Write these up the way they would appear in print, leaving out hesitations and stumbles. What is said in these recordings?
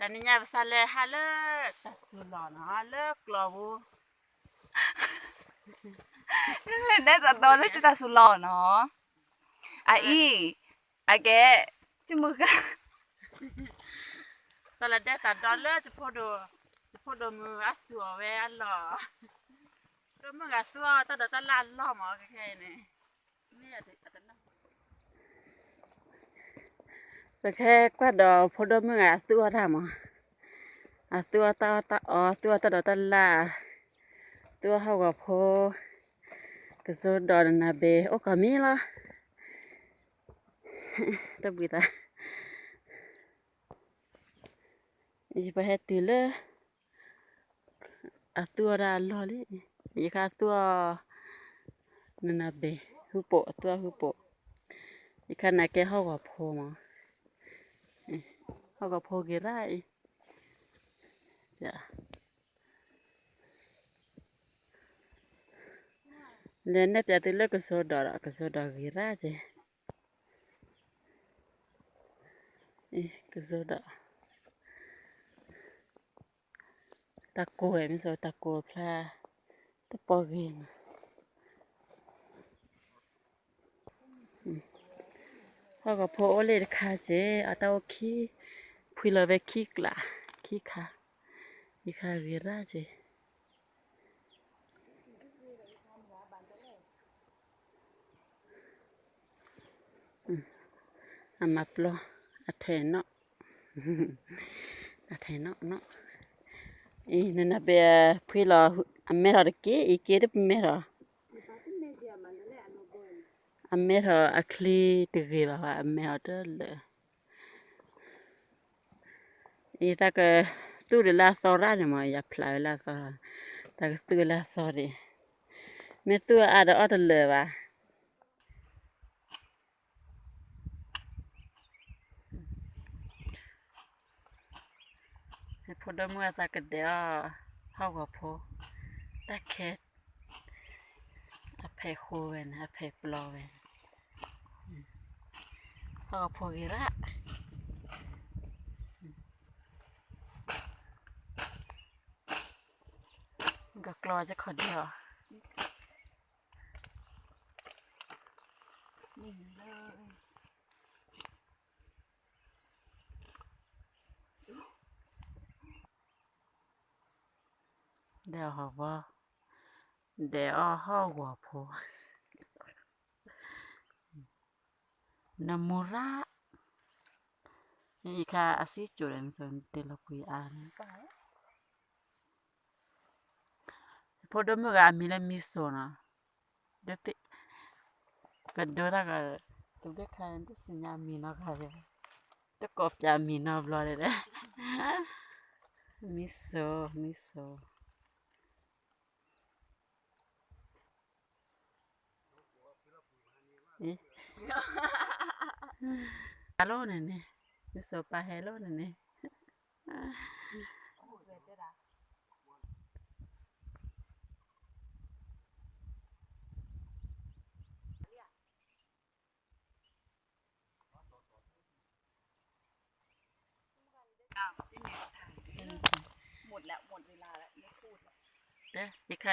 แต่นี่ยภาษาเลยฮัลโหลตัดสุลานะฮัลโหลกลาวู ได้จัดโดนเลยจิตาสุดหล่อเนาะอ่ะแกจมูกอะ สลัดได้ตัดดอลเลอร์จะพอดูมืออัสัวเวอันหล่อก็มืออัสัวตัดตลาดล่อหมอแค่นี้เนี่ยเด็กตัดนั่งแต่แค่กว่าดอพอดูมืออัสัวทำอ่ะตัวตาอ๋อตัวตัดตลาดตัวเขาก็พอกระโซดอนนาเบโอ้ก็มีละตะบุตาอีไปให้ตีเลยอ่ะตัวดาลอลิอีค่ะตัวนันนาเบหุโปตัวหุโปอีค่ะนาแกเขาก็พอมาเขาก็พอกี่ไรจ้ะเล่นได้แต่ตีเลยก็โซดากี่ไรจ้ะก็โซดาตะโกยไม่โซตะโกพลาตะปอกินเขาก็พอเลยค่ะเจ้อาตาโอคีพูดเลยไปคิกละคิกค่ะอีค่ะกี่ไรจ้ะอามาปลออาเทนเนาะอาเทนเนาะเนาะอีนั่นน่ะเบียพี่เราอเมริกาอีเกดเมราอเมริกาอัคลีตะกี้ว่าอเมริกาเลยอีตากตูเดลาซอราเนี่ยมาอยากพลายลาซอราตากตูลาซอรีเมื่อตัวอาดออตเลยว่ะพอดมือตากเดียวเขาก็พอตาแคทอาเพโคเวนอาเพปลอเวนเขาก็พอกี่ละก็กลัวจะขอเดียวนี่เลยเดี๋ยวเขาว่าเดี๋ยวเขาหัวพอนามูระนี่ค่ะอาศิจุเรมส่วนเดลปุยอานพอดมือก็มีเลมิโซนะเด็ดก็ดูแล้วก็ตัวเด็กค่ะที่สัญญามีนค่ะเลยตัวกบจะมีนอบล้อเลยนะมิโซนี่ฮัลโหลเนี่ยมิโซปลาฮัลโหลเนี่ยหมดแล้วหมดเวลาแล้วไม่พูดแล้วเด้อที่ใคร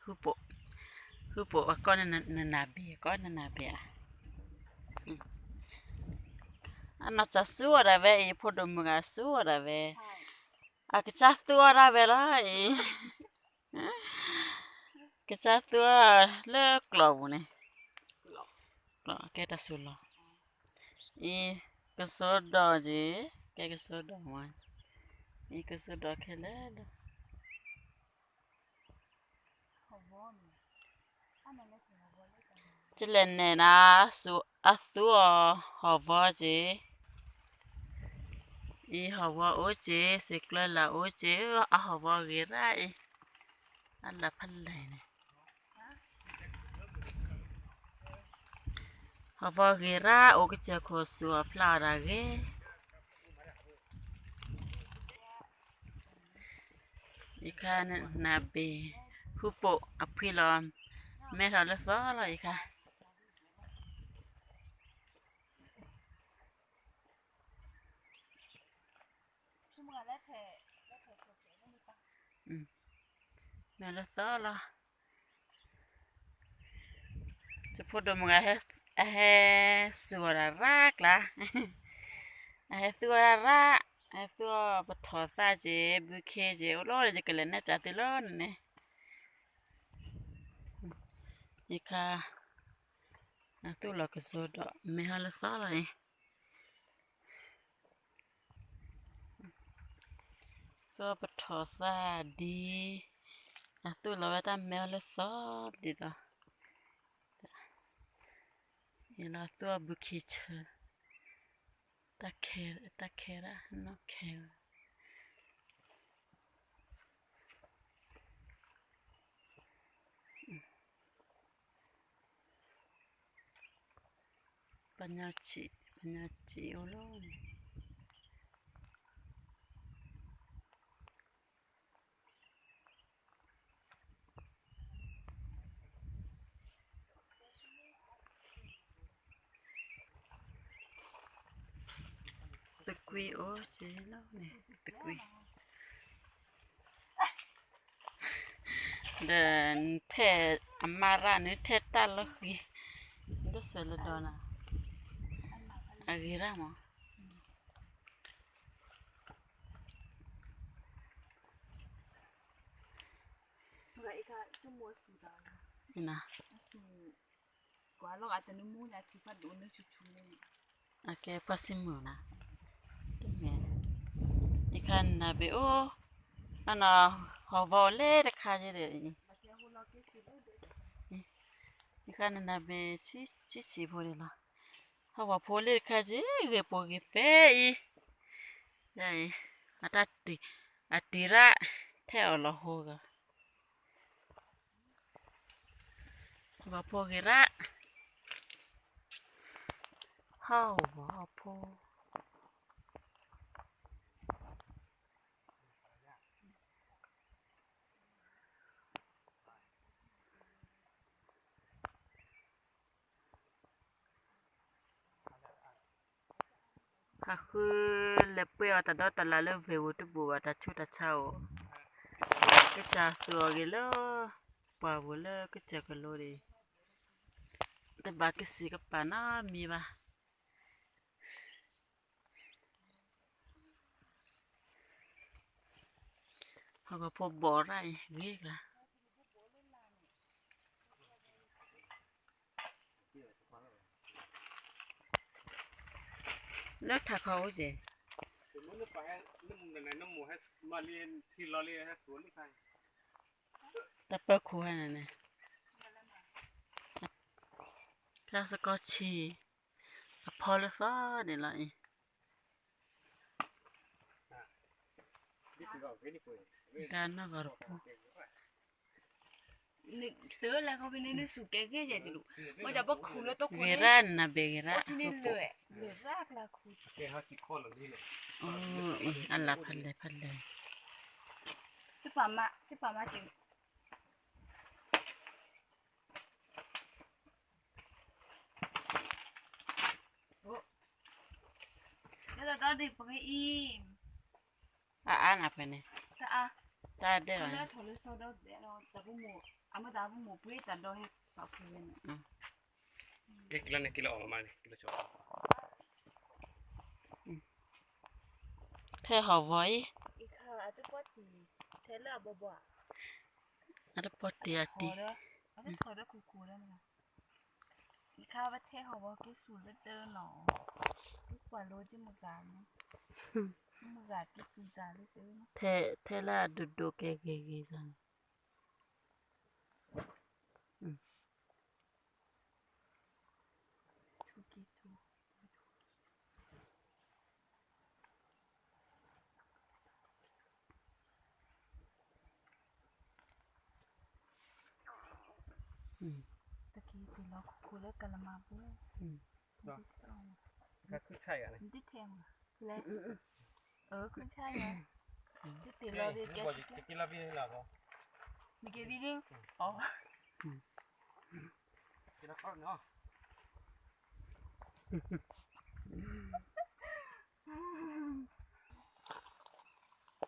ฮูโปว่าก้อนนันนาเบียก้อนนันนาเบียอันนั้นจะสู้อะไรเว้ยพอดมือก็สู้อะไรเว้ยอ่ะก็จะตัวอะไรเว้ยล่ะก็จะตัวเลิกกลัวเนี่ยกลัวแกตาสุลอีก็สอดอจีแกก็สอดอมันอีก็สอดอแค่แล้วจะเล่นเนี่ยนะสู้อัดตัวหอบจีอีหอบโอจีสิกลละโอจีอ่ะหอบกี่ไรอันละพันเลยเนี่ยหอบกี่ไรโอก็จะขอสัวพลาดอะไรอีค่ะนาเบฮูโปอภิลอมแม่เราเลือกซ้อเลยค่ะ แล้วแท้ตัวเก๋นี่ปะ แม่ละซ้อละจะพูดดมงาให้สัวระรากละให้สัวระรากให้สัวปะทอซาเจบุเคเจโอโลจะกะเลนะจ๊ะติโลนี่อีกค่ะตัวละก็สดไม่ฮาละซ้อละสัวปะทอซาดีตัวละว่าตามแมวละซ้อดีละอีละตัวบุเคเชตาเคระno care ปัญญาจิโอโลนตะกุยโอเจแล้วเนี่ยตะกุยเดินเทอามารานี่เทตาลกีก็สวยเลยดอนะอากิระมั้ง rồi cái chung mua sủi đó นี่นะ sủi quá lo à tao mua nhà thì phải đủ nước chút chút này โอเคปัสสิมูนะตัวแม่อีกคันนะเบโออันน่ะฮาวาเล่ตะคาเจเด mà theo hồ lo cái sủi đấyอีกคันนะเบชิพอดีละฮาวาพอเล่ตะคาเจเกปอเกเปอียัยอาติระแท้อลอโฮกะฮาวาพอเกระฮาวาพอฮะคือเลเปียวตะดอตะลาเลเววตุบัวตะชุตะเชาก็จะสัวกิโลปาบุเลก็จะกิโลดิแต่บากิสิกับปานามีบะเขาก็พบบ่อไรเรียกละแล้วถ้าเขาสิ nó phải nó này nó mùa hết mà liền thì lo liền hết xuống đi khai ตะเปิดคูให้นั่นน่ะถ้าสกอตชีพอแล้วซะเดี๋ยวละอี đi từ đầu cái đi quên ด้านนอกก็รู้ tớ là không bên nước sủi cái gì thì đủ mà giờ bốc khử nó tốt เก quá รั đấy นนะเบเกระ cho nên lười rác là khử cái hết chỉ con là đi này โอ้ยอันละพันเลย chứ bà mà chỉ thế là tao đi bằng cái im อ่านอ่ะไปเนี่ย ta à ตาเด้อ nó thổi lên sau đó để nó ta cũng mua à mà ta cũng mua bưởi ta đôi hết bảo phê này cái kilo này kilo mà này kilo chó แท้หอไว้ อีกค่ะอาจจะปวดทีเทเลอร์บ่บ่ อันปอดเตีย ขอ ติ เด้อเอาไปขอเด้อคูๆได้มั้ยอีกค่ะว่าเทหอบ่กิสูเลเตอร์หนอลูกกว่าโลจิมกาเนาะมกากิสูจาเลเตอร์เนาะ เทละดุเกซันอืม ทุกิทู ตะกี้ที่เราคูๆแล้วกะละมาเบ้อ cái cứ chạy à này มันติแทงแล้วคุณใช่ไงที่ติเราเรียกแก bỏ สิ gì cái kilo viên là có มีเกวิดิ้งอ๋อ cái nó khó nữa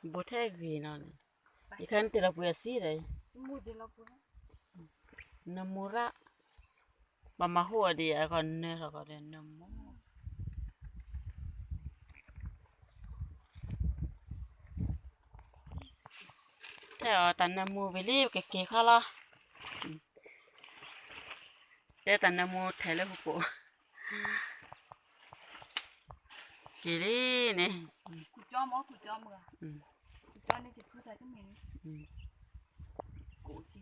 bố thế gì nào này thì khăn thì là bữa xí đấy mua đi lo bún nó mua ra mà hùa đi à còn nè rồi còn đèn nó mua theo tận nó mua về đi cái kia khó lo để tận nó mua thế là phụ kỳ đi nè cụ cho mỏ cụ cho mưa cụ cho nên chỉ cứ thấy cái mình cụ chi